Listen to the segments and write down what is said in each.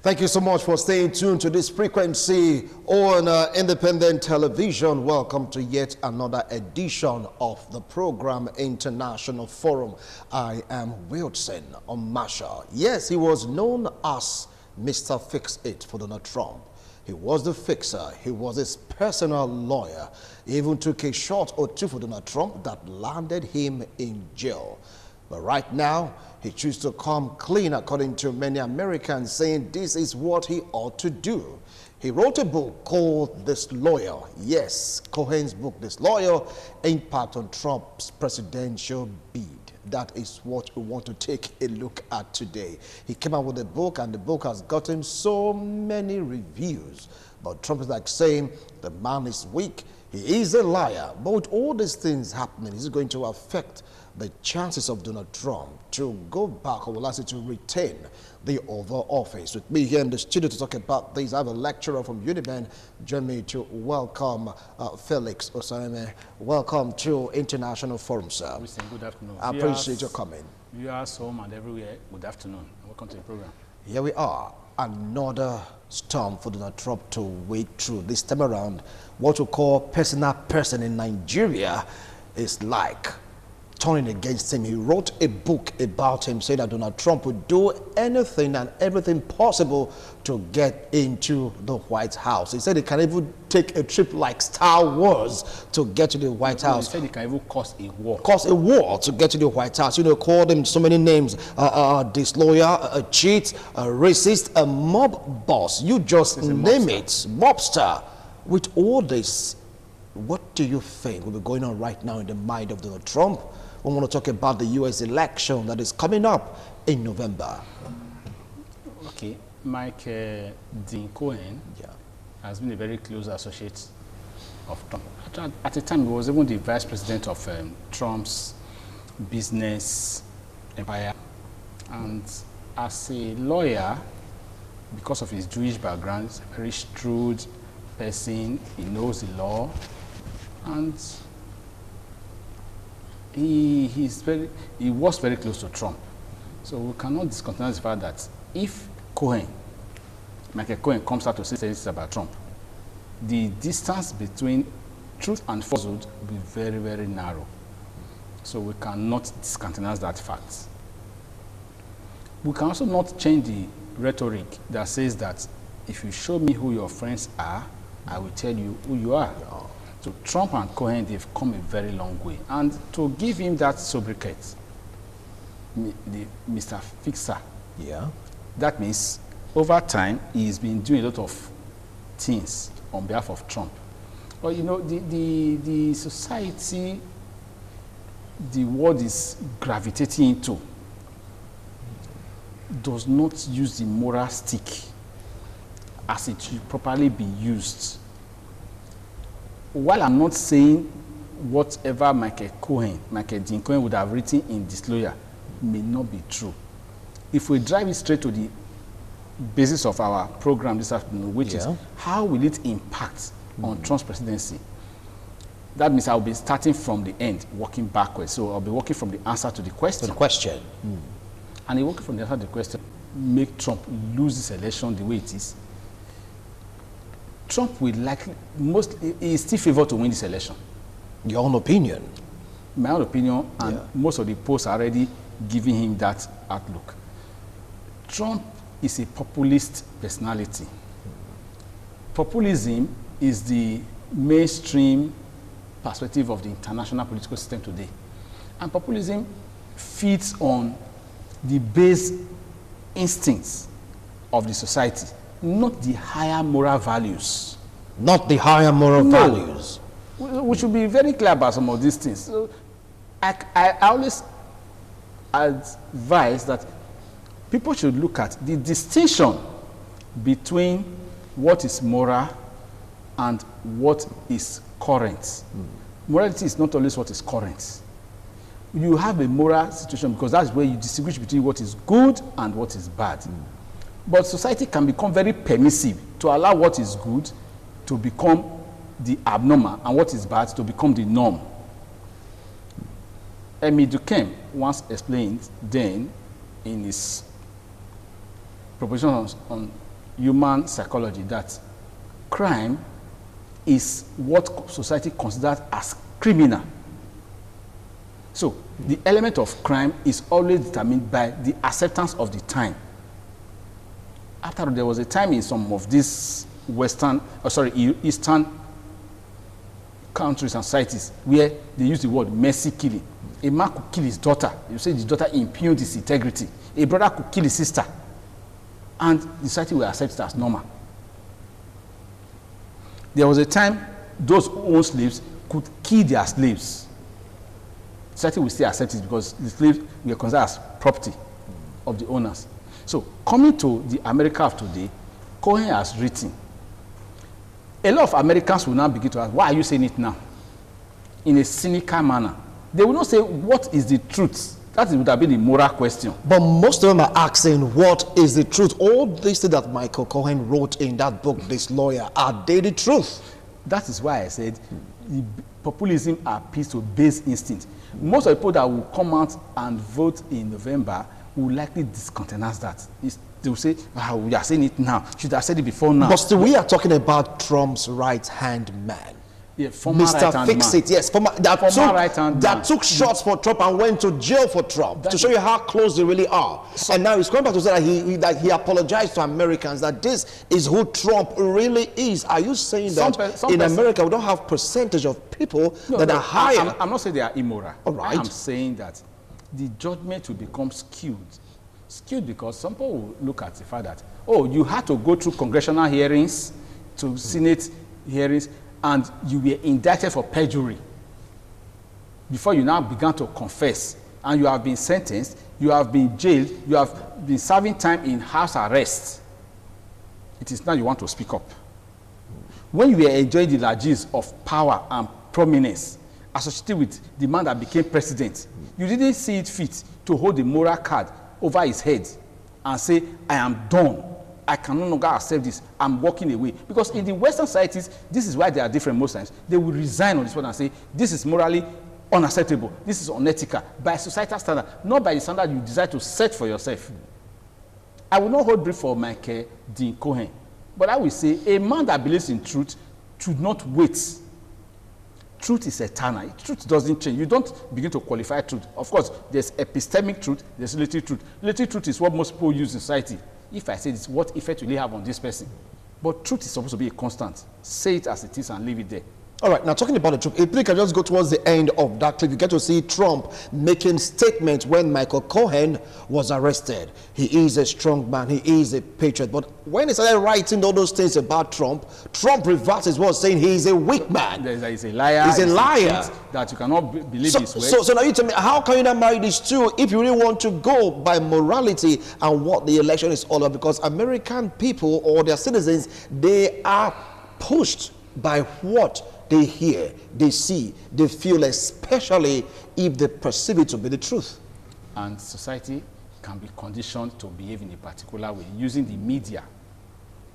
Thank you so much for staying tuned to this frequency on independent television. Welcome to yet another edition of the program International Forum. I am Wilson Omasha. Yes, he was known as Mr. Fix-It for Donald Trump. He was the fixer. He was his personal lawyer. He even took a shot or two for Donald Trump that landed him in jail. But right now, he chooses to come clean, according to many Americans, saying this is what he ought to do. He wrote a book called DISLOYAL. Yes, Cohen's book, DISLOYAL, Impact on Trump's Presidential Bid. That is what we want to take a look at today. He came out with a book, and the book has gotten so many reviews. But Trump is like saying the man is weak, he is a liar. But with all these things happening, is it going to affect the chances of Donald Trump to go back, or will I say to retain the Oval Office? With me here in the studio to talk about this, I have a lecturer from UNIBEN. Join me to welcome Felix Osame. Welcome to International Forum, sir. Good afternoon. I appreciate your coming. Viewers home and everywhere, good afternoon. Welcome to the program. Here we are, another storm for Donald Trump to wade through. This time around, what we call personal person in Nigeria is like turning against him. He wrote a book about him, saying that Donald Trump would do anything and everything possible to get into the White House. He said he can even take a trip like Star Wars to get to the White House. He said he can even cause a war. Cause a war to get to the White House. You know, called him so many names: disloyal, a cheat, a racist, a mob boss. You just name it, mobster. With all this, what do you think will be going on right now in the mind of Donald Trump? We want to talk about the U.S. election that is coming up in November. Okay, Mike Dean Cohen has been a very close associate of Trump. At the time, he was even the vice president of Trump's business empire. And as a lawyer, because of his Jewish background, he's a very shrewd person. He knows the law. And he was very close to Trump. So we cannot discontinue the fact that if Michael Cohen comes out to say things about Trump, the distance between truth and falsehood will be very, very narrow. So we cannot discontinue that fact. We can also not change the rhetoric that says that if you show me who your friends are, I will tell you who you are. So Trump and Cohen, they've come a very long way. And to give him that sobriquet, Mr. Fixer, that means over time, he's been doing a lot of things on behalf of Trump. But you know, the society, the world is gravitating into, does not use the moral stick as it should properly be used. While I'm not saying whatever Michael Dean Cohen would have written in DISLOYAL may not be true, if we drive it straight to the basis of our program this afternoon, which is how will it impact on Trump's presidency, that means I'll be starting from the end, working backwards. So I'll be working from the answer to the question. And in working from the answer to the question, make Trump lose this election the way it is. Trump will likely, he is still favored to win this election. Your own opinion? My own opinion, and most of the polls are already giving him that outlook. Trump is a populist personality. Populism is the mainstream perspective of the international political system today. And populism feeds on the base instincts of the society, not the higher moral values. Not the higher moral values. We should be very clear about some of these things. So I always advise that people should look at the distinction between what is moral and what is current. Morality is not always what is current. You have a moral situation because that's where you distinguish between what is good and what is bad. But society can become very permissive to allow what is good to become the abnormal and what is bad to become the norm. Emile Durkheim once explained then in his propositions on human psychology that crime is what society considers as criminal. So the element of crime is always determined by the acceptance of the time. After there was a time in some of these Eastern countries and societies where they use the word mercy killing. A man could kill his daughter. You say his daughter impugned his integrity. A brother could kill his sister. And the society will accept it as normal. There was a time those who own slaves could kill their slaves. Society will still accept it because the slaves were considered as property of the owners. So coming to the America of today, Cohen has written. A lot of Americans will now begin to ask, why are you saying it now? In a cynical manner. They will not say, what is the truth? That would have been a moral question. But most of them are asking, what is the truth? All these things that Michael Cohen wrote in that book, Disloyal, are they the truth? That is why I said the populism appeals to base instinct. Most of the people that will come out and vote in November will likely discountenance that. They will say, we are saying it now. Should have said it before now. But still, we are talking about Trump's right-hand man. Yeah, former Mr. right-hand Fix-It, yes, that took man. shots for Trump and went to jail for Trump, to show you how close they really are. So, and now he's coming back to say that he apologized to Americans, that this is who Trump really is. Are you saying that in America we don't have percentage of people that are higher? I'm not saying they are immoral. All right. I'm saying that the judgment will become skewed. Skewed because some people will look at the fact that, oh, you had to go through congressional hearings, to Senate hearings, and you were indicted for perjury before you now began to confess, and you have been sentenced, you have been jailed, you have been serving time in house arrest. It is now you want to speak up. When you were enjoying the largesse of power and prominence associated with the man that became president, you didn't see it fit to hold the moral card over his head and say, I am done. I can no longer accept this. I'm walking away. Because in the Western societies, this is why they are different most times. They will resign on this one and say, this is morally unacceptable. This is unethical by societal standard, not by the standard you decide to set for yourself. I will not hold brief for Michael D. Cohen, but I will say a man that believes in truth should not wait. Truth is eternal. Truth doesn't change. You don't begin to qualify truth. Of course, there's epistemic truth, there's relative truth. Relative truth is what most people use in society. If I say this, what effect will it have on this person? But truth is supposed to be a constant. Say it as it is and leave it there. All right, now talking about the truth, if we can just go towards the end of that clip, you get to see Trump making statements when Michael Cohen was arrested. He is a strong man, he is a patriot. But when he started writing all those things about Trump, Trump reverses what, saying he is a weak man. He's a liar. He's a liar. That you cannot believe his word. So now you tell me, how can you not marry these two if you really want to go by morality and what the election is all about? Because American people or their citizens, they are pushed by what they hear, they see, they feel, especially if they perceive it to be the truth. And society can be conditioned to behave in a particular way, using the media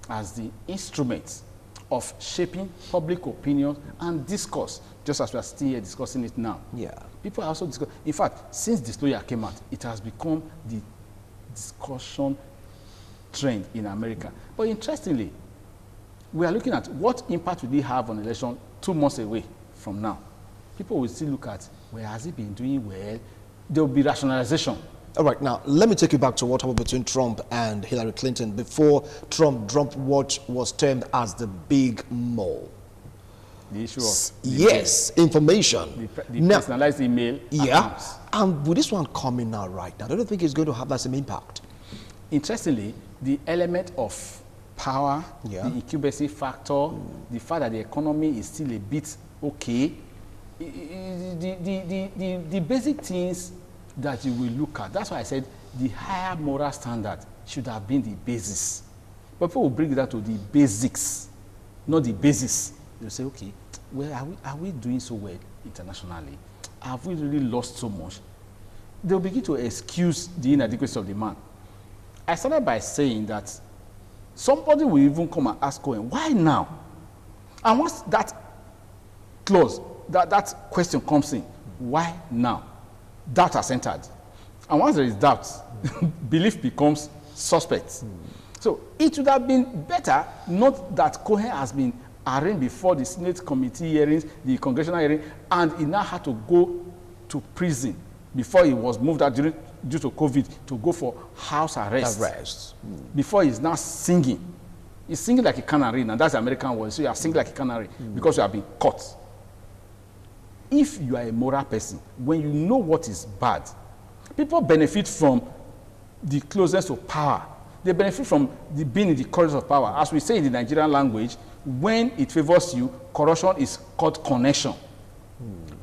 as the instrument of shaping public opinion and discourse, just as we are still here discussing it now. Yeah. People are also discussing. In fact, since Disloyal came out, it has become the discussion trend in America. But interestingly, we are looking at what impact will it have on election 2 months away from now. People will still look at, well, has he been doing well? There will be rationalization. All right, now, let me take you back to what happened between Trump and Hillary Clinton before Trump dropped what was termed as the big mole. The issue of information. The personalized email accounts. And with this one coming out right now, I don't think it's going to have that same impact. Interestingly, the element of power, the incubacy factor, the fact that the economy is still a bit okay, the basic things that you will look at. That's why I said the higher moral standard should have been the basis. But people will bring that to the basics, not the basis. They'll say, okay, well, are we doing so well internationally? Have we really lost so much? They'll begin to excuse the inadequacy of the man. I started by saying that somebody will even come and ask Cohen, why now? And once that clause, that question comes in, why now? Doubt has entered. And once there is doubt, belief becomes suspect. So it would have been better not that Cohen has been arraigned before the Senate committee hearings, the congressional hearing, and he now had to go to prison before he was moved out due to COVID to go for house arrest. Before he's now singing. He's singing like a canary, and that's the American word. So you are singing like a canary because you have been caught. If you are a moral person, when you know what is bad, people benefit from the closeness to power. They benefit from being in the corridors of power. As we say in the Nigerian language, when it favors you, corruption is called connection.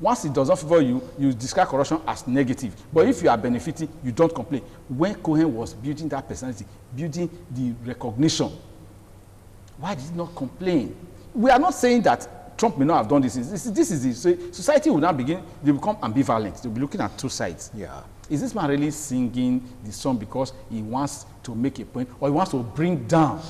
Once it does not favor you, you describe corruption as negative. But if you are benefiting, you don't complain. When Cohen was building that personality, building the recognition, why did he not complain? We are not saying that Trump may not have done this. This is the society will now begin, they become ambivalent. They'll be looking at two sides. Yeah. Is this man really singing the song because he wants to make a point, or he wants to bring down?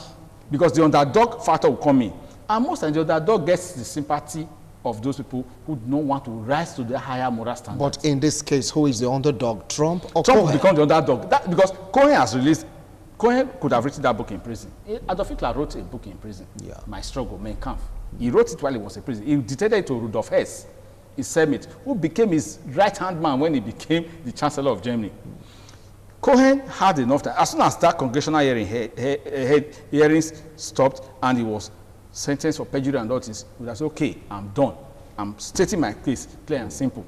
Because the underdog factor will come in. And most times the underdog gets the sympathy of those people who don't want to rise to the higher moral standard. But in this case, who is the underdog, Trump or Trump Cohen? becomes the underdog. Because Cohen has released, Cohen could have written that book in prison. Adolf Hitler wrote a book in prison, Yeah. My Struggle, Mein Kampf. He wrote it while he was in prison. He dictated it to Rudolf Hess, his servant, who became his right-hand man when he became the Chancellor of Germany. Cohen had enough time. As soon as that congressional hearings stopped and he was sentenced for perjury and all this, he would have said, okay, I'm done. I'm stating my case clear and simple.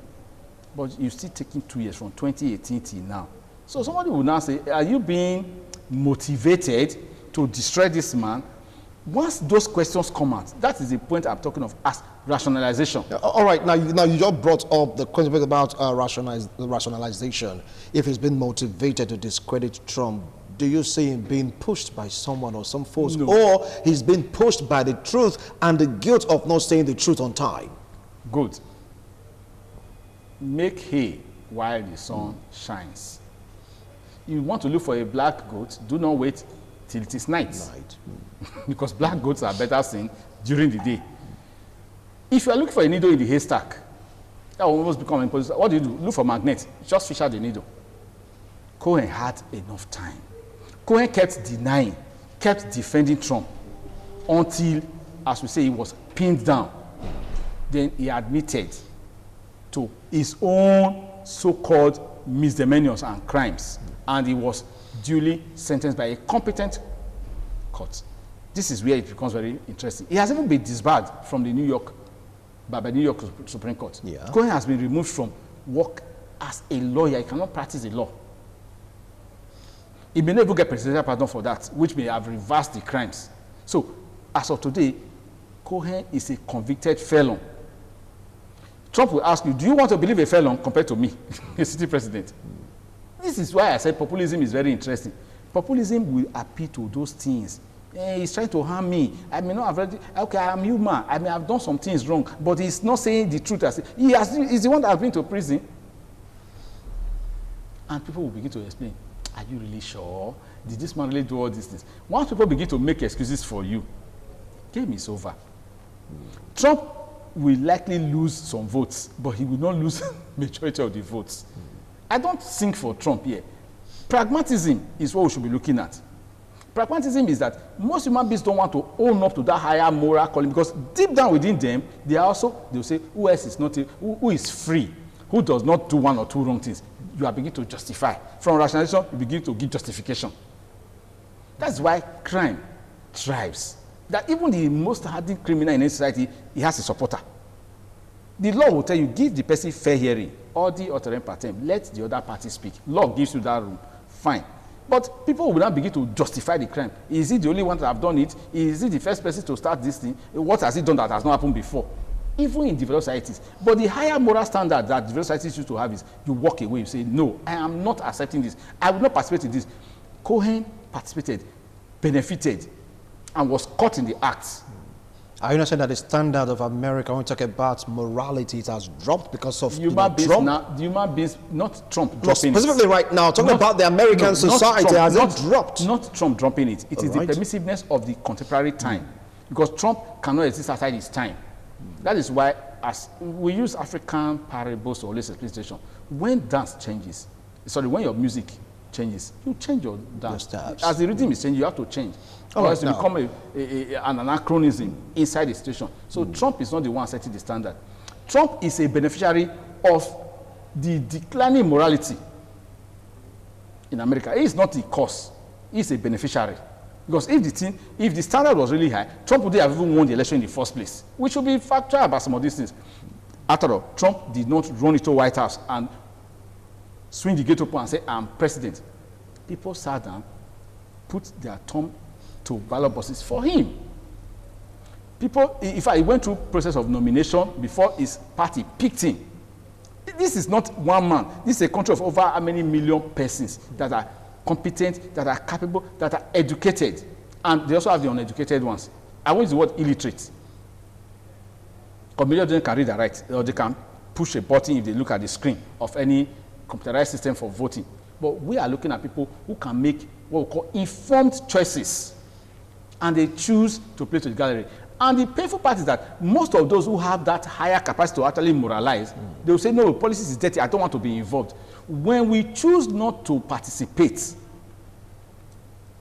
But you're still taking 2 years from 2018 till now. So somebody will now say, are you being motivated to destroy this man? Once those questions come out, that is the point I'm talking of as rationalization. All right, now you just brought up the question about rationalization. If he's been motivated to discredit Trump, do you see him being pushed by someone or some force? No. Or he's been pushed by the truth and the guilt of not saying the truth on time? Good. Make hay while the sun shines. You want to look for a black goat, do not wait till it is night. Because black goats are better seen during the day. If you are looking for a needle in the haystack, that will almost become impossible. What do? Look for magnet. Just fish out the needle. Cohen had enough time. Cohen kept denying, kept defending Trump until, as we say, he was pinned down. Then he admitted to his own so-called misdemeanors and crimes, and he was duly sentenced by a competent court. This is where it becomes very interesting. He has even been disbarred from the New York Supreme Court. Yeah. Cohen has been removed from work as a lawyer. He cannot practice the law. He may never get presidential pardon for that, which may have reversed the crimes. So, as of today, Cohen is a convicted felon. Trump will ask you, do you want to believe a felon compared to me, a city president? This is why I said populism is very interesting. Populism will appeal to those things. He's trying to harm me. I may not have read, okay, I'm human. I may have done some things wrong, but he's not saying the truth. He's the one that has been to prison. And people will begin to explain, are you really sure? Did this man really do all these things? Once people begin to make excuses for you, game is over. Trump will likely lose some votes, but he will not lose majority of the votes. I don't sing for Trump here. Pragmatism is what we should be looking at. Pragmatism is that most human beings don't want to own up to that higher moral calling, because deep down within them, they'll say, who else is not, who is free, who does not do one or two wrong things. You are beginning to justify. From rationalization, you begin to give justification. That's why crime thrives. That even the most hardened criminal in any society, he has a supporter. The law will tell you, give the person fair hearing, audi autorem partem, let the other party speak. Law gives you that room, fine. But people will now begin to justify the crime. Is he the only one that have done it? Is he the first person to start this thing? What has he done that has not happened before? Even in developed societies. But the higher moral standard that developed societies used to have is you walk away, you say, no, I am not accepting this. I will not participate in this. Cohen participated, benefited, and was caught in the act. Are you not saying that the standard of America, when we talk about morality, it has dropped because of Human beings Trump? now, human beings, not Trump No, dropping specifically it. right now, talking about the American society, has it dropped? Not Trump dropping it. It is the permissiveness of the contemporary time. Because Trump cannot exist outside his time. That is why, as we use African parables to always explain situation. When dance changes, when your music changes, you change your dance. Yes, As the rhythm is changing, you have to change. All Or right, else you now. become an anachronism inside the situation. So Trump is not the one setting the standard. Trump is a beneficiary of the declining morality in America. He is not the cause. He is a beneficiary. Because if the standard was really high, Trump would have even won the election in the first place. We should be factual about some of these things. After all, Trump did not run into White House and swing the gate open and say, I'm president. People sat down, put their thumb to ballot boxes for him. People, in fact, he went through process of nomination before his party picked him. This is not one man. This is a country of over how many million persons that are competent, that are capable, that are educated. And they also have the uneducated ones. I won't use the word illiterate. Because many of them can read and write, or they can push a button if they look at the screen of any computerized system for voting. But we are looking at people who can make what we call informed choices. And they choose to play to the gallery. And the painful part is that most of those who have that higher capacity to actually moralize, they will say, no, politics is dirty, I don't want to be involved. When we choose not to participate,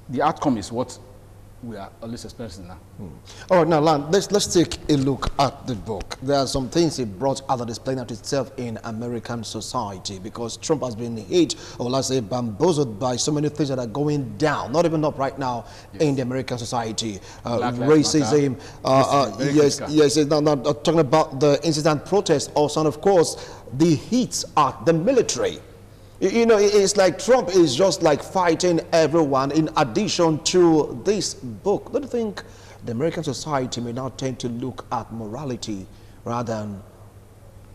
the outcome is what we are always experiencing now. All right, now, Lan, let's take a look at the book. There are some things it brought out that is playing out itself in American society, because Trump has been hit, or let's say bamboozled by so many things that are going down, not even up right now in the American society. Racism, yes, not talking about the incident protest, also, and of course, the hits at the military. You know, it's like Trump is just like fighting everyone in addition to this book. Don't you think the American society may now tend to look at morality rather than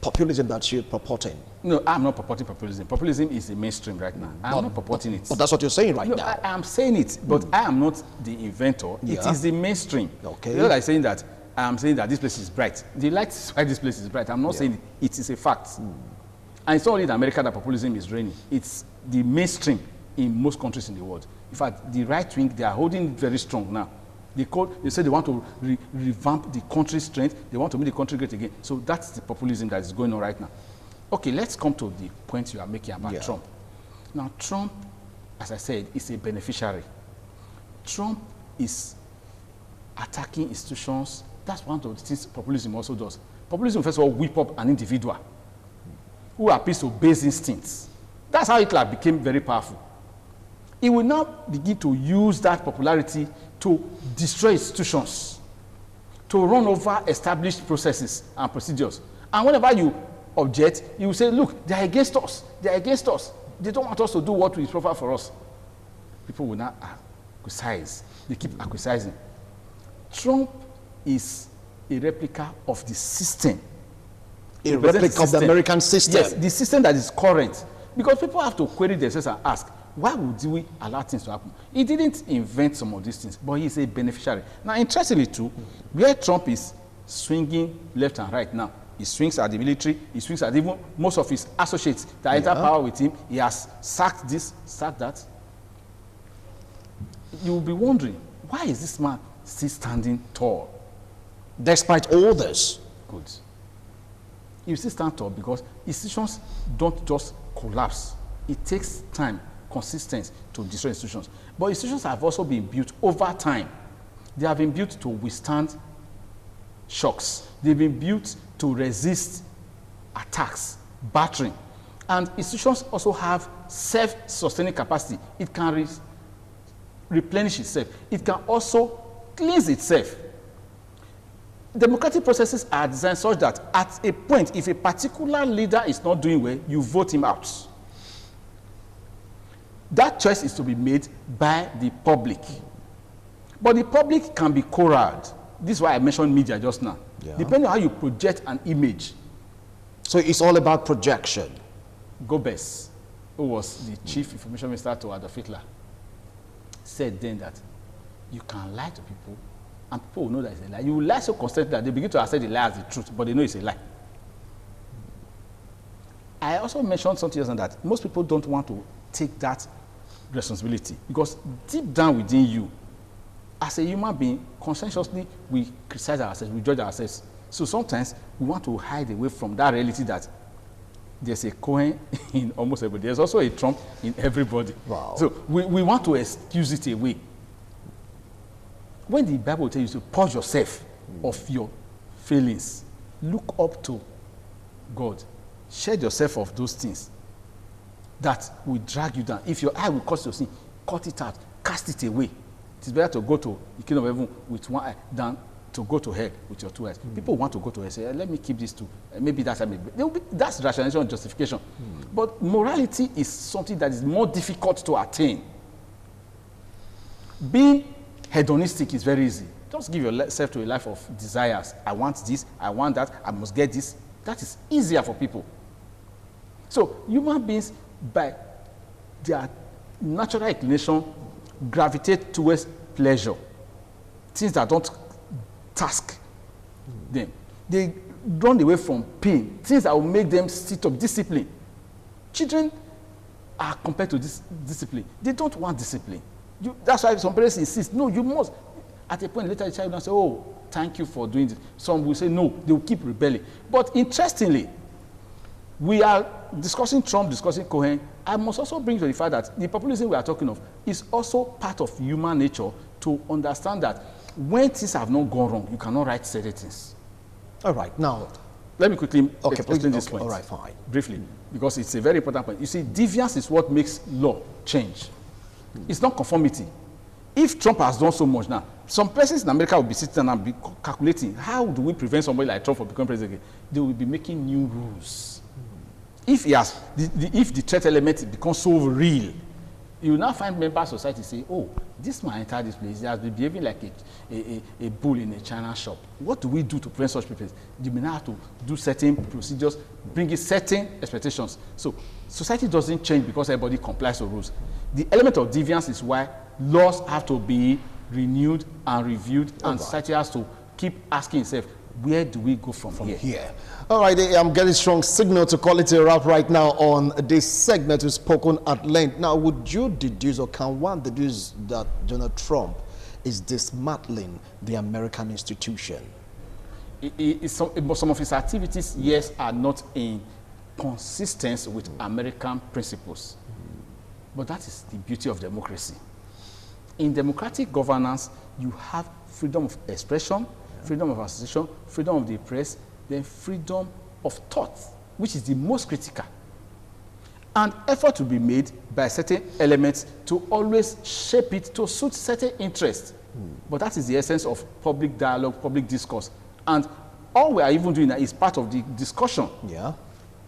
populism that you're purporting? No, I'm not purporting populism. Populism is the mainstream right now. I'm not purporting it. But that's what you're saying right No, now. I am saying it, but I am not the inventor. It is the mainstream. Okay. You know, like saying that I'm saying that this place is bright. The light is why this place is bright. I'm not saying it is a fact. And it's not only in America that populism is reigning. It's the mainstream in most countries in the world. In fact, the right wing, they are holding it very strong now. They say they want to revamp the country's strength. They want to make the country great again. So that's the populism that is going on right now. Okay, let's come to the point you are making about Trump. Now, Trump, as I said, is a beneficiary. Trump is attacking institutions. That's one of the things populism also does. Populism, first of all, whip up an individual who appeals to base instincts. That's how Hitler became very powerful. He will now begin to use that popularity to destroy institutions, to run over established processes and procedures. And whenever you object, you will say, look, they are against us. They are against us. They don't want us to do what is proper for us. People will now acquiesce. They keep acquiescing. Trump is a replica of the system. A replica of the American system. Yes, the system that is current. Because people have to query themselves and ask, why would we allow things to happen? He didn't invent some of these things, but he's a beneficiary. Now, interestingly too, where Trump is swinging left and right now, he swings at the military, he swings at even most of his associates that enter power with him. He has sacked this, sacked that. You will be wondering, why is this man still standing tall? Despite all this. Good. You still stand tall because institutions don't just collapse. It takes time, consistency to destroy institutions. But institutions have also been built over time. They have been built to withstand shocks. They've been built to resist attacks, battering. And institutions also have self-sustaining capacity. It can replenish itself. It can also cleanse itself. Democratic processes are designed such that at a point, if a particular leader is not doing well, you vote him out. That choice is to be made by the public. But the public can be corralled. This is why I mentioned media just now. Depending on how you project an image. So it's all about projection. Goebbels, who was the chief information minister to Adolf Hitler, said then that you can lie to people and people will know that it's a lie. You will lie so constantly that they begin to accept the lie as the truth, but they know it's a lie. I also mentioned something else on that. Most people don't want to take that responsibility because deep down within you, as a human being, conscientiously, we criticize ourselves, we judge ourselves. So sometimes we want to hide away from that reality that there's a Cohen in almost everybody. There's also a Trump in everybody. Wow. So we want to excuse it away. When the Bible tells you to purge yourself of your feelings, look up to God. Shed yourself of those things that will drag you down. If your eye will cause your sin, cut it out, cast it away. It is better to go to the kingdom of heaven with one eye than to go to hell with your two eyes. People want to go to hell, say, let me keep this too. Maybe that's that's rationalization and justification. But morality is something that is more difficult to attain. Being hedonistic is very easy. Just give yourself to a life of desires. I want this, I want that, I must get this. That is easier for people. So human beings, by their natural inclination, gravitate towards pleasure. Things that don't task them. They run away from pain. Things that will make them sit up. Discipline. Children are compared to this discipline. They don't want discipline. That's why some parents insist, no, you must. At a point later, the child will say, oh, thank you for doing this. Some will say no, they will keep rebelling. But interestingly, we are discussing Trump, discussing Cohen. I must also bring to the fact that the populism we are talking of is also part of human nature to understand that when things have not gone wrong, you cannot write certain things. All right, now. Let me quickly explain this okay, point. all right, fine. Briefly, because it's a very important point. You see, deviance is what makes law change. It's not conformity. If Trump has done so much now, some persons in America will be sitting and be calculating, how do we prevent somebody like Trump from becoming president again? They will be making new rules. If he has, if the threat element becomes so real, you will now find members of society say, oh, this man entered this place, he has been behaving like a bull in a China shop. What do we do to prevent such people? You may now have to do certain procedures, bring in certain expectations. So society doesn't change because everybody complies to rules. The element of deviance is why laws have to be renewed and reviewed, and society has to keep asking itself, where do we go from here? All right, I'm getting strong signal to call it a wrap right now on this segment. We've spoken at length. Now, would you deduce, or can one deduce, that Donald Trump is dismantling the American institution? Some of his activities, yes, are not in consistency with American principles. But that is the beauty of democracy. In democratic governance, you have freedom of expression, freedom of association, freedom of the press, then freedom of thought, which is the most critical. And effort to be made by certain elements to always shape it to suit certain interests. But that is the essence of public dialogue, public discourse. And all we are even doing that is part of the discussion. Yeah.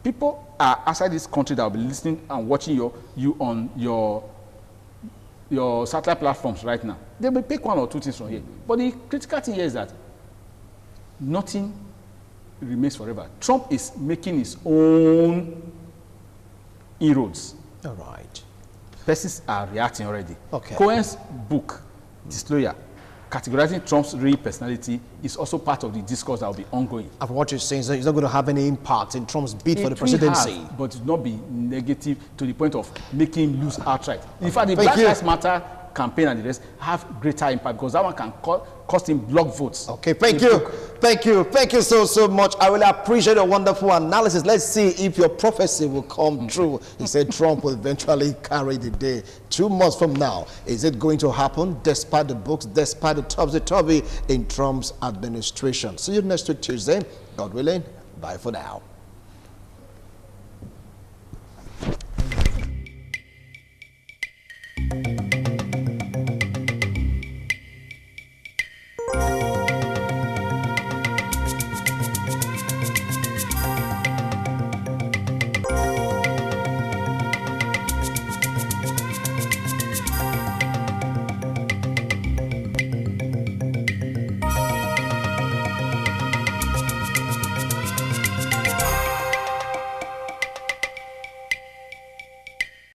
People are outside this country that will be listening and watching you on your satellite platforms right now. They will pick one or two things from here. But the critical thing here is that nothing remains forever. Trump is making his own inroads. All right. Persons are reacting already. Okay. Cohen's book, Disloyal, categorizing Trump's real personality, is also part of the discourse that will be ongoing. After what you're saying, is that it's not going to have any impact in Trump's bid for the It presidency. will have, but it will not be negative to the point of making him lose outright. In fact, the Thank Black you. Lives Matter campaign and the rest have greater impact, because that one can cost him block votes. Okay, thank you so much. I really appreciate your wonderful analysis. Let's see if your prophecy will come true. He said Trump will eventually carry the day. 2 months from now, is it going to happen despite the books, despite the topsy-turvy in Trump's administration? See you next week Tuesday. God willing. Bye for now.